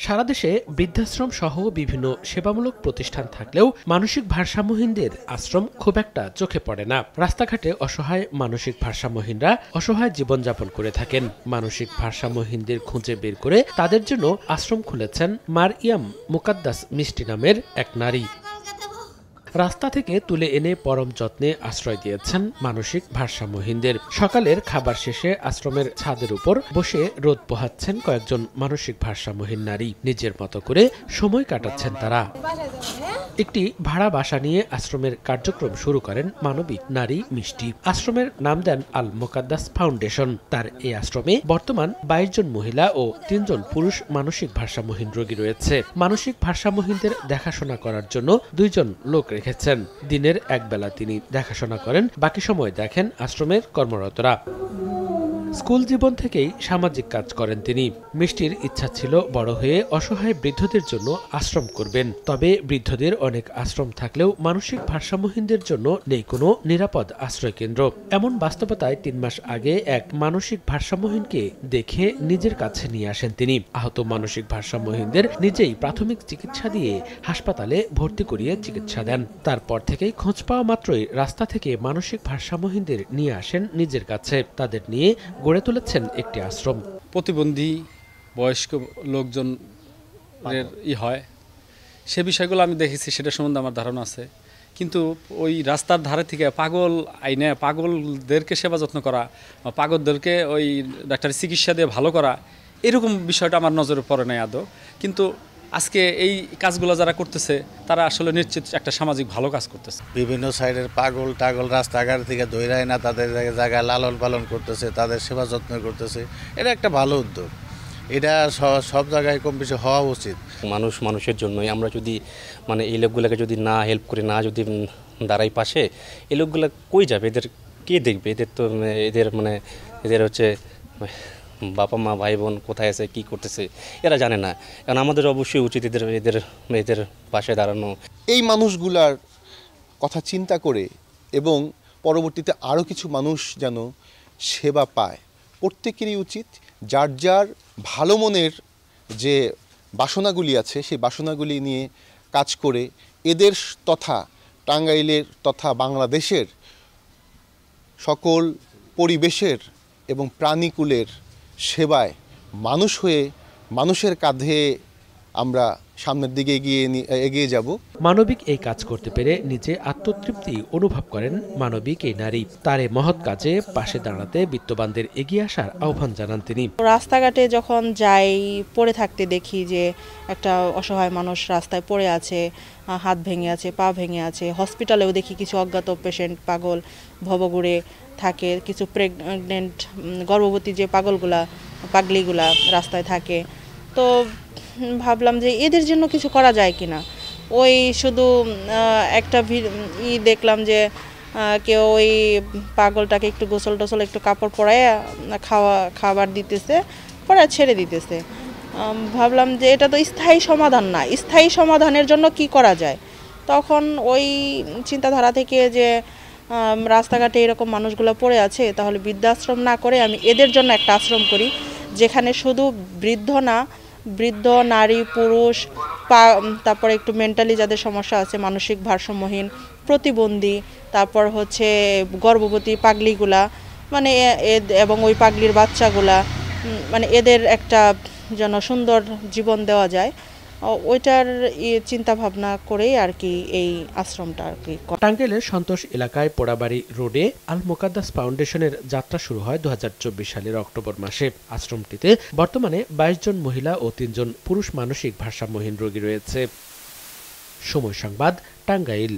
সারা দেশে বৃদ্ধাশ্রম সহ বিভিন্ন সেবামূলক প্রতিষ্ঠান থাকলেও মানসিক ভারসাম্যহীনদের আশ্রম খুব একটা চোখে পড়ে না। রাস্তাঘাটে অসহায় মানসিক ভারসাম্যহীনরা অসহায় জীবনযাপন করে থাকেন। মানসিক ভারসাম্যহীনদের খুঁজে বের করে তাদের জন্য আশ্রম খুলেছেন মারইয়াম মুকাদ্দাস মিষ্টি নামের এক নারী। রাস্তা থেকে তুলে এনে পরম যত্নে আশ্রয় দিয়েছেন মানসিক ভারসাম্যহীনদের। সকালের খাবার শেষে আশ্রমের ছাদের উপর বসে রোদ পোহাচ্ছেন কয়েকজন মানসিক ভারসাম্যহীন নারী। নিজের মতো করে সময় কাটাচ্ছেন তারা। একটি ভাড়া বাসা নিয়ে আশ্রমের কার্যক্রম শুরু করেন মানবিক নারী মিষ্টি। আশ্রমের নাম দেন আল মুকাদ্দাস ফাউন্ডেশন। তার এই আশ্রমে বর্তমান 22 জন মহিলা ও 3 জন পুরুষ মানসিক ভারসাম্যহীন রোগী রয়েছে। মানসিক ভারসাম্যহীনদের দেখাশোনা করার জন্য 2 জন লোক রেখেছেন। দিনের একবেলা তিনি দেখাশোনা করেন, বাকি সময় দেখেন আশ্রমের কর্মরতরা। স্কুল জীবন থেকেই সামাজিক কাজ করেন তিনি। মিষ্টির ইচ্ছা ছিল বড় হয়ে অসহায় বৃদ্ধদের জন্য আশ্রম করবেন। তবে বৃদ্ধদের অনেক আশ্রম থাকলেও মানসিক ভারসাম্যহীনদের জন্য নেই কোনো নিরাপদ আশ্রয় কেন্দ্র। এমন বাস্তবতায় 3 মাস আগে এক মানসিক ভারসাম্যহীনকে দেখে নিজের কাছে নিয়ে আসেন তিনি। আহত মানসিক ভারসাম্যহীনদের নিজেই প্রাথমিক চিকিৎসা দিয়ে হাসপাতালে ভর্তি করিয়ে চিকিৎসা দেন। তারপর থেকেই খোঁজ পাওয়া মাত্রই রাস্তা থেকে মানসিক ভারসাম্যহীনদের নিয়ে আসেন নিজের কাছে। তাদের নিয়ে গড়ে তুলেছেন একটি আশ্রম। প্রতিবন্ধী বয়স্ক লোকজন হয় সে বিষয়গুলো আমি দেখেছি, সেটা সম্বন্ধে আমার ধারণা আছে। কিন্তু ওই রাস্তার ধারে থেকে পাগল আইনে পাগলদেরকে সেবা যত্ন করা, পাগলদেরকে ওই ডাক্তারি চিকিৎসা দিয়ে ভালো করা, এরকম বিষয়টা আমার নজরে পড়ে নাই আদৌ। কিন্তু আজকে এই কাজগুলো যারা করতেছে তারা আসলে নিশ্চিত একটা সামাজিক ভালো কাজ করতেছে। বিভিন্ন সাইডের পাগল টাগল রাস্তাঘাট থেকে দৌড়ায় না, তাদের জায়গায় লালন পালন করতেছে, তাদের সেবা যত্ন করতেছে। এটা একটা ভালো উদ্যোগ। এটা সব জায়গায় কম বেশি হওয়া উচিত। মানুষের জন্যই আমরা যদি এই লোকগুলোকে যদি না হেল্প করি, না যদি দাঁড়াই পাশে, এই লোকগুলো কই যাবে? এদের কে দেখবে? এদের তো এদের হচ্ছে বাবা মা ভাই বোন কোথায় আছে, কি করতেছে, এরা জানে না। কারণ আমাদের অবশ্যই উচিত এদের পাশে দাঁড়ানো। এই মানুষগুলার কথা চিন্তা করে এবং পরবর্তীতে আরও কিছু মানুষ যেন সেবা পায়, প্রত্যেকেরই উচিত যার যার ভালো মনের যে বাসনাগুলি আছে সেই বাসনাগুলি নিয়ে কাজ করে এদের তথা টাঙ্গাইলের তথা বাংলাদেশের সকল পরিবেশের এবং প্রাণীকুলের সেবায় মানুষ হয়ে মানুষের কাঁধে আমরা সামনের দিকে এগিয়ে যাব। মানবিক এই কাজ করতে পেরে নিজে আত্মতৃপ্তি অনুভব করেন মানবিক এই নারী। তার এই মহৎ কাজে পাশে দাঁড়াতে বিত্তবানদের এগিয়ে আসার আহ্বান জানান তিনি। রাস্তাঘাটে যখন যাই, পড়ে থাকতে দেখি যে একটা অসহায় মানুষ রাস্তায় পড়ে আছে, হাত ভেঙে আছে, পা ভেঙে আছে। হসপিটালেও দেখি কিছু অজ্ঞাত পেশেন্ট পাগল ভবঘুরে থাকে, কিছু প্রেগনেন্ট গর্ভবতী যে পাগলিগুলা রাস্তায় থাকে। তো ভাবলাম যে এদের জন্য কিছু করা যায় কিনা। ওই শুধু একটা দেখলাম যে কেউ ওই পাগলটাকে একটু গোসল টোসল একটু কাপড় পরায় খাবার দিতেছে, পরে ছেড়ে দিতেছে। ভাবলাম যে এটা তো স্থায়ী সমাধান না, স্থায়ী সমাধানের জন্য কি করা যায়। তখন ওই চিন্তাধারা থেকে যে রাস্তাঘাটে এরকম মানুষগুলো পড়ে আছে, তাহলে বৃদ্ধাশ্রম না করে আমি এদের জন্য একটা আশ্রম করি, যেখানে শুধু বৃদ্ধ নারী পুরুষ, তারপরে একটু মেন্টালি যাদের সমস্যা আছে, মানসিক ভারসাম্যহীন, প্রতিবন্ধী, তারপর হচ্ছে গর্ভবতী পাগলিগুলা এবং ওই পাগলির বাচ্চাগুলা, এদের একটা যেন সুন্দর জীবন দেওয়া যায়, ওইটার চিন্তা ভাবনা করেই আর কি এই আশ্রমটা আর কি। টাঙ্গাইলের সন্তোষ এলাকায় পোড়াবাড়ি রোডে আল মুকাদ্দাস ফাউন্ডেশনের যাত্রা শুরু হয় 2024 সালের অক্টোবর মাসে। আশ্রমটিতে বর্তমানে 22 জন মহিলা ও 3 জন পুরুষ মানসিক ভারসাম্যহীন রোগী রয়েছে। সময় সংবাদ, টাঙ্গাইল।